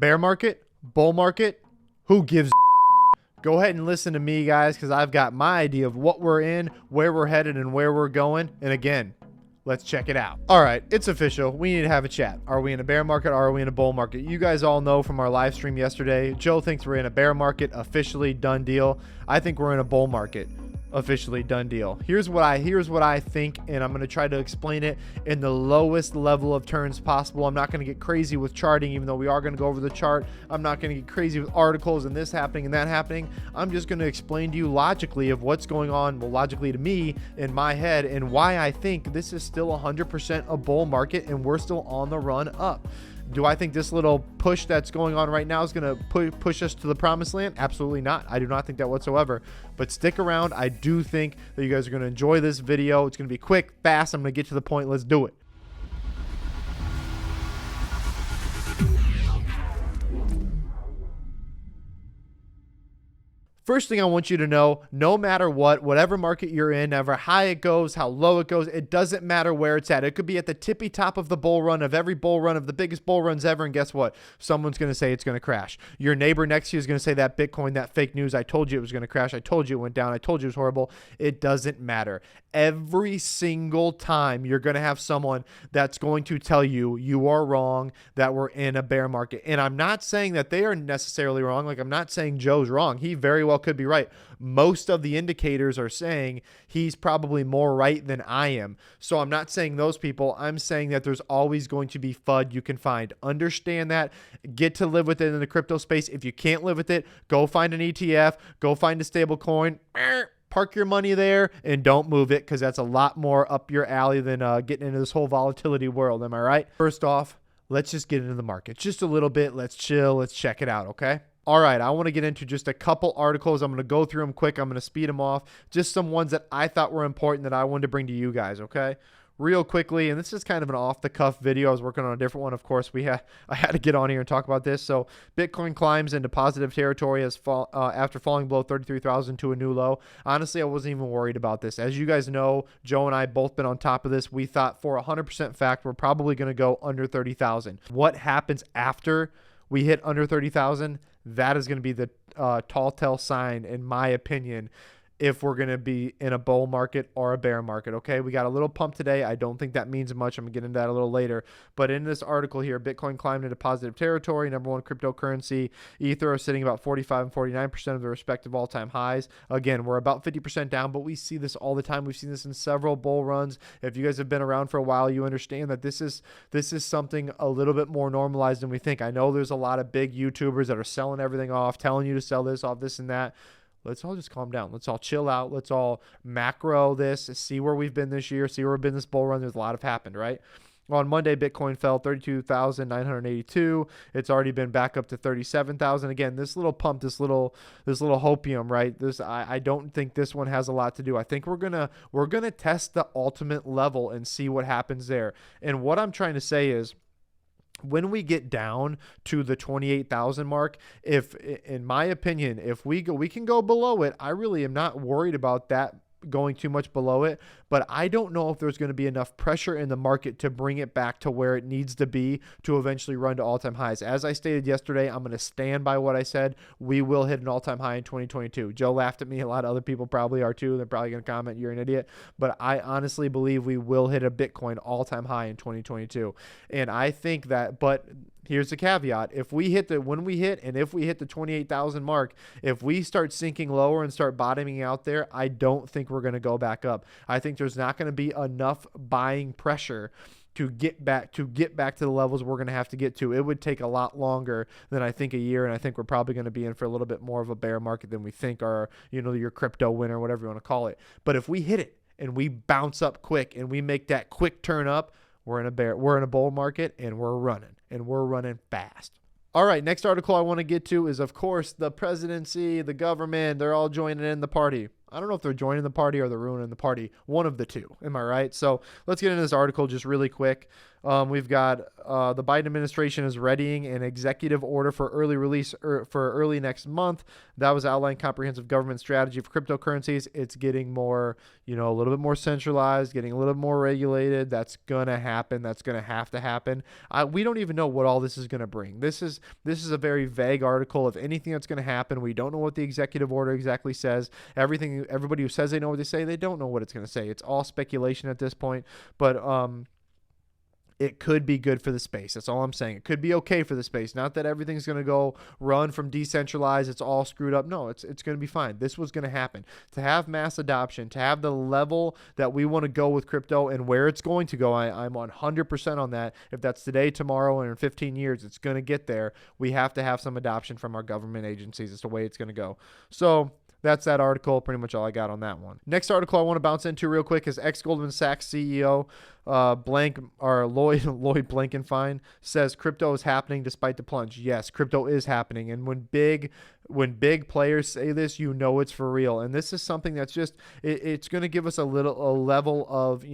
Bear market, bull market, who gives a Go ahead and listen to me, guys, because I've got my idea of what we're in, where we're headed, and where we're going. And again, let's check it out. All right, it's official. We need to have a chat. Are we in a bear market or are we in a bull market? You guys all know from our live stream yesterday, Joe thinks we're in a bear market, officially done deal. I think we're in a bull market. Officially done deal. Here's what I think, and I'm going to try to explain it in the lowest level of terms possible. I'm not going to get crazy with charting, even though we are going to go over the chart. I'm not going to get crazy with articles and this happening and that happening. I'm just going to explain to you logically of what's going on, well, logically to me in my head, and why I think this is still 100% a bull market and we're still on the run up. Do I think this little push that's going on right now is going to push us to the promised land? Absolutely not. I do not think that whatsoever. But stick around. I do think that you guys are going to enjoy this video. It's going to be quick, fast. I'm going to get to the point. Let's do it. First thing I want you to know, no matter what, whatever market you're in, however high it goes, how low it goes, it doesn't matter where it's at. It could be at the tippy top of the bull run, of every bull run, of the biggest bull runs ever, and guess what? Someone's going to say it's going to crash. Your neighbor next to you is going to say that Bitcoin, that fake news, I told you it was going to crash, I told you it went down, I told you it was horrible. It doesn't matter. Every single time you're going to have someone that's going to tell you you are wrong, that we're in a bear market. And I'm not saying that they are necessarily wrong. Like, I'm not saying Joe's wrong. He very well could be right. Most of the indicators are saying he's probably more right than I am. So I'm not saying those people. I'm saying that there's always going to be FUD you can find. Understand that. Get to live with it in the crypto space. If you can't live with it, go find an ETF, go find a stable coin. Park your money there and don't move it, because that's a lot more up your alley than getting into this whole volatility world. Am I right? First off, let's just get into the market just a little bit. Let's chill. Let's check it out. Okay. All right. I want to get into just a couple articles. I'm going to go through them quick. I'm going to speed them off. Just some ones that I thought were important that I wanted to bring to you guys. Okay. Real quickly, and this is kind of an off-the-cuff video. I was working on a different one, of course. I had to get on here and talk about this. So Bitcoin climbs into positive territory after falling below 33,000 to a new low. Honestly, I wasn't even worried about this. As you guys know, Joe and I both been on top of this. We thought for 100% fact we're probably going to go under 30,000. What happens after we hit under 30,000? That is going to be the tall tale sign, in my opinion, if we're going to be in a bull market or a bear market. Okay, we got a little pump today. I don't think that means much. I'm going to get into that a little later. But in this article here, Bitcoin climbed into positive territory. Number one cryptocurrency. Ether are sitting about 45 and 49% of their respective all-time highs. Again, we're about 50% down, but we see this all the time. We've seen this in several bull runs. If you guys have been around for a while, you understand that this is something a little bit more normalized than we think. I know there's a lot of big YouTubers that are selling everything off, telling you to sell this off, this and that. Let's all just calm down. Let's all chill out. Let's all macro this, see where we've been this year, see where we've been this bull run. There's a lot have happened, right? On Monday, Bitcoin fell 32,982. It's already been back up to 37,000. Again, this little pump, this little hopium, right? I don't think this one has a lot to do. I think we're gonna test the ultimate level and see what happens there. And what I'm trying to say is, when we get down to the 28,000 mark, if, in my opinion, if we can go below it, I really am not worried about that going too much below it, but I don't know if there's going to be enough pressure in the market to bring it back to where it needs to be to eventually run to all-time highs. As I stated yesterday, I'm going to stand by what I said. We will hit an all-time high in 2022. Joe laughed at me. A lot of other people probably are too. They're probably going to comment, "You're an idiot." But I honestly believe we will hit a Bitcoin all-time high in 2022. And I think that, but here's the caveat. If we hit the 28,000 mark, if we start sinking lower and start bottoming out there, I don't think we're going to go back up. I think there's not going to be enough buying pressure to get back to the levels we're going to have to get to. It would take a lot longer than I think a year, and I think we're probably going to be in for a little bit more of a bear market than we think, or your crypto winter, whatever you want to call it. But if we hit it and we bounce up quick and we make that quick turn up, we're in a bull market, and we're running fast. All right, next article I want to get to is, of course, the presidency, the government, they're all joining in the party. I don't know if they're joining the party or they're ruining the party. One of the two. Am I right? So let's get into this article just really quick. We've got the Biden administration is readying an executive order for early release for early next month. That was outlining comprehensive government strategy for cryptocurrencies. It's getting more, a little bit more centralized, getting a little bit more regulated. That's gonna happen. That's gonna have to happen. We don't even know what all this is gonna bring. This is a very vague article of anything that's gonna happen. We don't know what the executive order exactly says. Everybody who says they know what they say, they don't know what it's gonna say. It's all speculation at this point. But it could be good for the space. That's all I'm saying. It could be okay for the space. Not that everything's going to go run from decentralized. It's all screwed up. No, it's going to be fine. This was going to happen. To have mass adoption, to have the level that we want to go with crypto and where it's going to go, I'm 100% on that. If that's today, tomorrow, and in 15 years, it's going to get there. We have to have some adoption from our government agencies. It's the way it's going to go. So that's that article. Pretty much all I got on that one. Next article I want to bounce into real quick is ex-Goldman Sachs CEO Lloyd Blankenfein says crypto is happening despite the plunge. Yes, crypto is happening, and when big players say this, it's for real. And this is something that's just it's going to give us a level of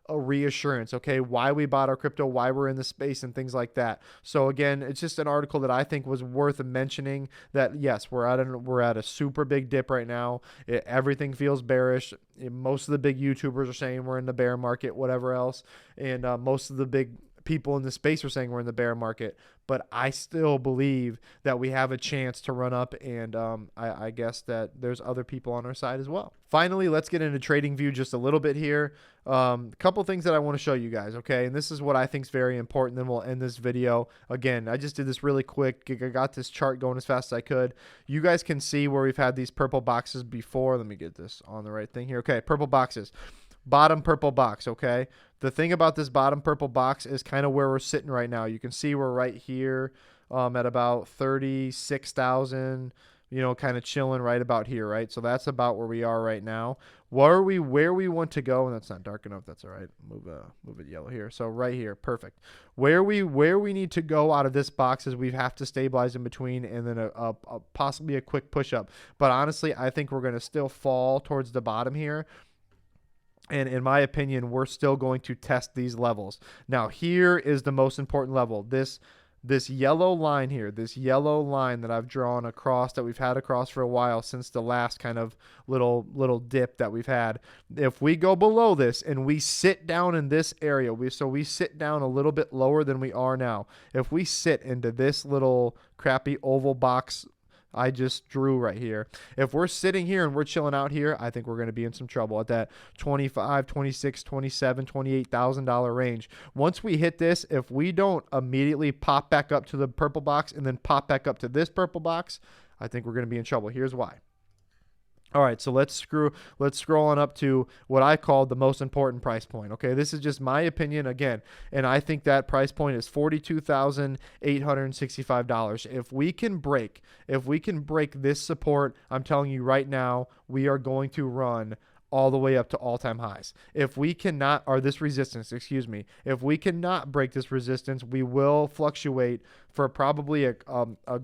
a reassurance, okay, why we bought our crypto, why we're in the space, and things like that. So again, it's just an article that I think was worth mentioning. That yes, we're at a super big dip right now. Everything feels bearish. Most of the big YouTubers are saying we're in the bear market, whatever else, and most of the big people in the space are saying we're in the bear market, but I still believe that we have a chance to run up, and I guess that there's other people on our side as well. Finally, let's get into trading view just a little bit here. A couple things that I want to show you guys, okay? And this is what I think is very important, then we'll end this video. Again, I just did this really quick. I got this chart going as fast as I could. You guys can see where we've had these purple boxes before. Let me get this on the right thing here. Okay, purple boxes. Bottom purple box, okay? The thing about this bottom purple box is kind of where we're sitting right now. You can see we're right here at about 36,000, kind of chilling right about here, right? So that's about where we are right now. Where we want to go, and that's not dark enough. That's all right. Move it yellow here. So right here, perfect. Where we need to go out of this box is we have to stabilize in between, and then possibly a quick push up. But honestly, I think we're going to still fall towards the bottom here. And in my opinion, we're still going to test these levels. Now, here is the most important level. This yellow line here, this yellow line that I've drawn across, that we've had across for a while since the last kind of little dip that we've had. If we go below this and we sit down in this area, we sit down a little bit lower than we are now. If we sit into this little crappy oval box I just drew right here. If we're sitting here and we're chilling out here, I think we're going to be in some trouble at that $25, $26, $27, $28,000 range. Once we hit this, if we don't immediately pop back up to the purple box and then pop back up to this purple box, I think we're going to be in trouble. Here's why. All right, so let's scroll on up to what I call the most important price point. Okay, this is just my opinion again, and I think that price point is $42,865. If we can break this support, I'm telling you right now, we are going to run all the way up to all-time highs. If we cannot, or this resistance, excuse me, if we cannot break this resistance, we will fluctuate for probably a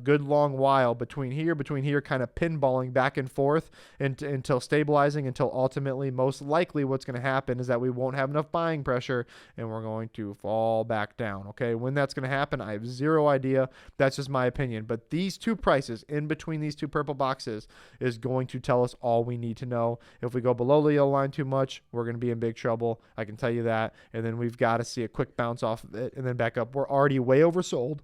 good long while between here, kind of pinballing back and forth until stabilizing, until ultimately, most likely what's going to happen is that we won't have enough buying pressure and we're going to fall back down. Okay, when that's going to happen, I have zero idea. That's just my opinion. But these two prices in between these two purple boxes is going to tell us all we need to know. If we go below the yellow line too much, we're going to be in big trouble. I can tell you that. And then we've got to see a quick bounce off of it and then back up. We're already way oversold.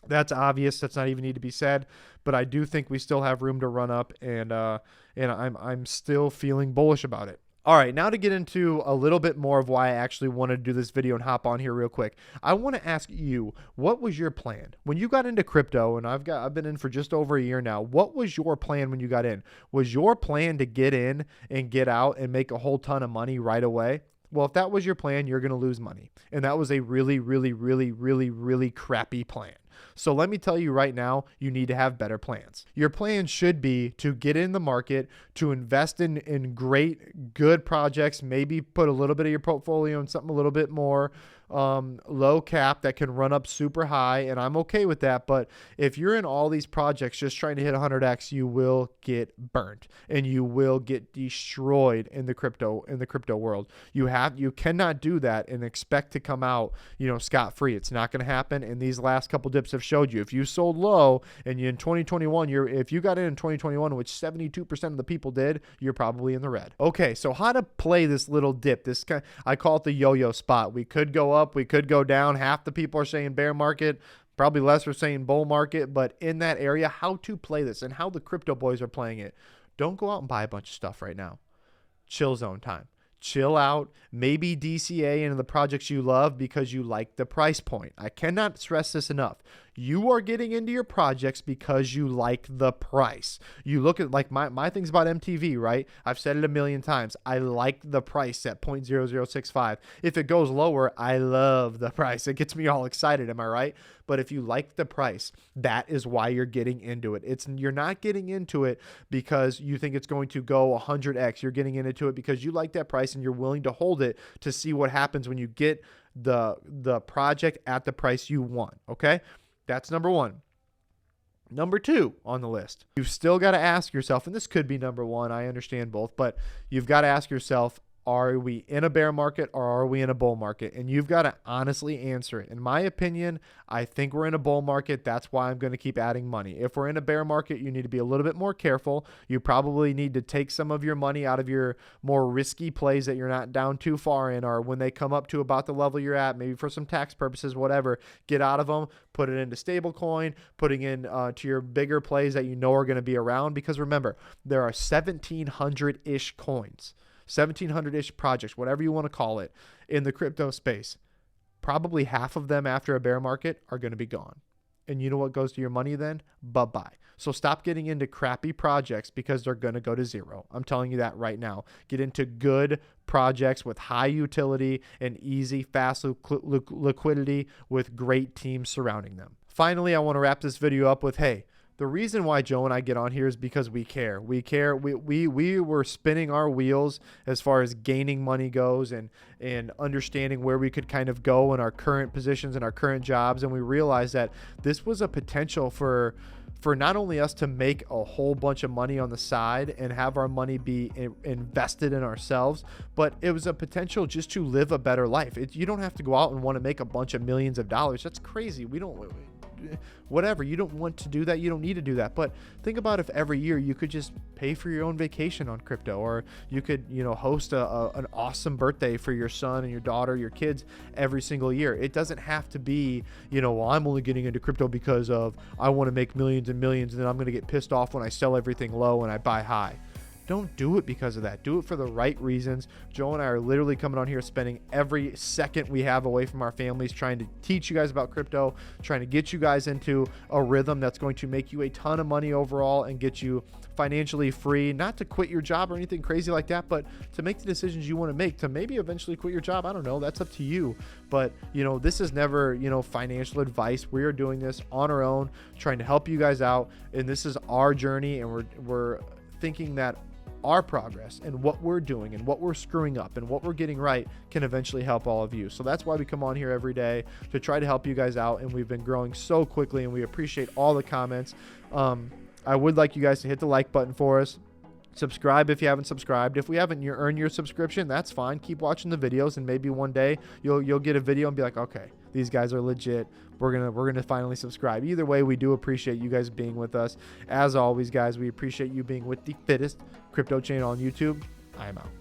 That's obvious. That's not even need to be said. But I do think we still have room to run up, and I'm still feeling bullish about it. All right, now to get into a little bit more of why I actually wanted to do this video and hop on here real quick. I want to ask you, what was your plan when you got into crypto? And I've been in for just over a year now. What was your plan when you got in? Was your plan to get in and get out and make a whole ton of money right away? Well, if that was your plan, you're going to lose money. And that was a really, really, really, really, really crappy plan. So let me tell you right now, you need to have better plans. Your plan should be to get in the market, to invest in great, good projects, maybe put a little bit of your portfolio in something a little bit more low cap that can run up super high, and I'm okay with that. But if you're in all these projects just trying to hit 100x, you will get burnt and you will get destroyed in the crypto world. You cannot do that and expect to come out, scot free. It's not going to happen. And these last couple dips have showed you, if you sold low and you in 2021, if you got in 2021, which 72% of the people did, you're probably in the red. Okay, so how to play this little dip? I call it the yo-yo spot. We could go up, we could go down. Half the people are saying bear market, probably less are saying bull market, but in that area, how to play this and how the crypto boys are playing it. Don't go out and buy a bunch of stuff right now. Chill zone time. Chill out, maybe DCA into the projects you love because you like the price point. I cannot stress this enough. You are getting into your projects because you like the price. You look at like my things about MTV, right? I've said it a million times. I like the price at 0.0065. If it goes lower, I love the price. It gets me all excited. Am I right? But if you like the price, that is why you're getting into it. You're not getting into it because you think it's going to go 100x. You're getting into it because you like that price and you're willing to hold it to see what happens when you get the project at the price you want. Okay? That's number one. Number two on the list, you've still got to ask yourself, and this could be number one, I understand both, but you've got to ask yourself, are we in a bear market or are we in a bull market? And you've got to honestly answer it. In my opinion, I think we're in a bull market. That's why I'm going to keep adding money. If we're in a bear market, you need to be a little bit more careful. You probably need to take some of your money out of your more risky plays that you're not down too far in, or when they come up to about the level you're at, maybe for some tax purposes, whatever, get out of them, put it into stablecoin, putting in to your bigger plays that you know are going to be around. Because remember, there are 1,700-ish coins. 1,700-ish projects, whatever you want to call it, in the crypto space. Probably half of them after a bear market are going to be gone. And you know what goes to your money then? Bye-bye. So stop getting into crappy projects because they're going to go to zero. I'm telling you that right now. Get into good projects with high utility and easy, fast liquidity with great teams surrounding them. Finally, I want to wrap this video up with, hey, the reason why Joe and I get on here is because we care. We care. We were spinning our wheels as far as gaining money goes and understanding where we could kind of go in our current positions and our current jobs. And we realized that this was a potential for not only us to make a whole bunch of money on the side and have our money be invested in ourselves, but it was a potential just to live a better life. You don't have to go out and want to make a bunch of millions of dollars. That's crazy. Whatever, you don't want to do that, you don't need to do that. But think about if every year you could just pay for your own vacation on crypto, or you could host an awesome birthday for your son and your daughter, your kids every single year. It doesn't have to be well, I'm only getting into crypto because of I want to make millions and millions and then I'm going to get pissed off when I sell everything low and I buy high. Don't do it because of that. Do it for the right reasons. Joe and I are literally coming on here spending every second we have away from our families trying to teach you guys about crypto, trying to get you guys into a rhythm that's going to make you a ton of money overall and get you financially free, not to quit your job or anything crazy like that, but to make the decisions you want to make, to maybe eventually quit your job. I don't know. That's up to you. But, this is never, financial advice. We are doing this on our own, trying to help you guys out. And this is our journey. And we're thinking that our progress and what we're doing and what we're screwing up and what we're getting right can eventually help all of you. So that's why we come on here every day, to try to help you guys out. And we've been growing so quickly and we appreciate all the comments. I would like you guys to hit the like button for us. Subscribe if you haven't subscribed. If we haven't earned your subscription, that's fine. Keep watching the videos and maybe one day you'll get a video and be like, okay, these guys are legit. We're gonna finally subscribe. Either way, we do appreciate you guys being with us. As always, guys, we appreciate you being with the fittest crypto channel on YouTube. I am out.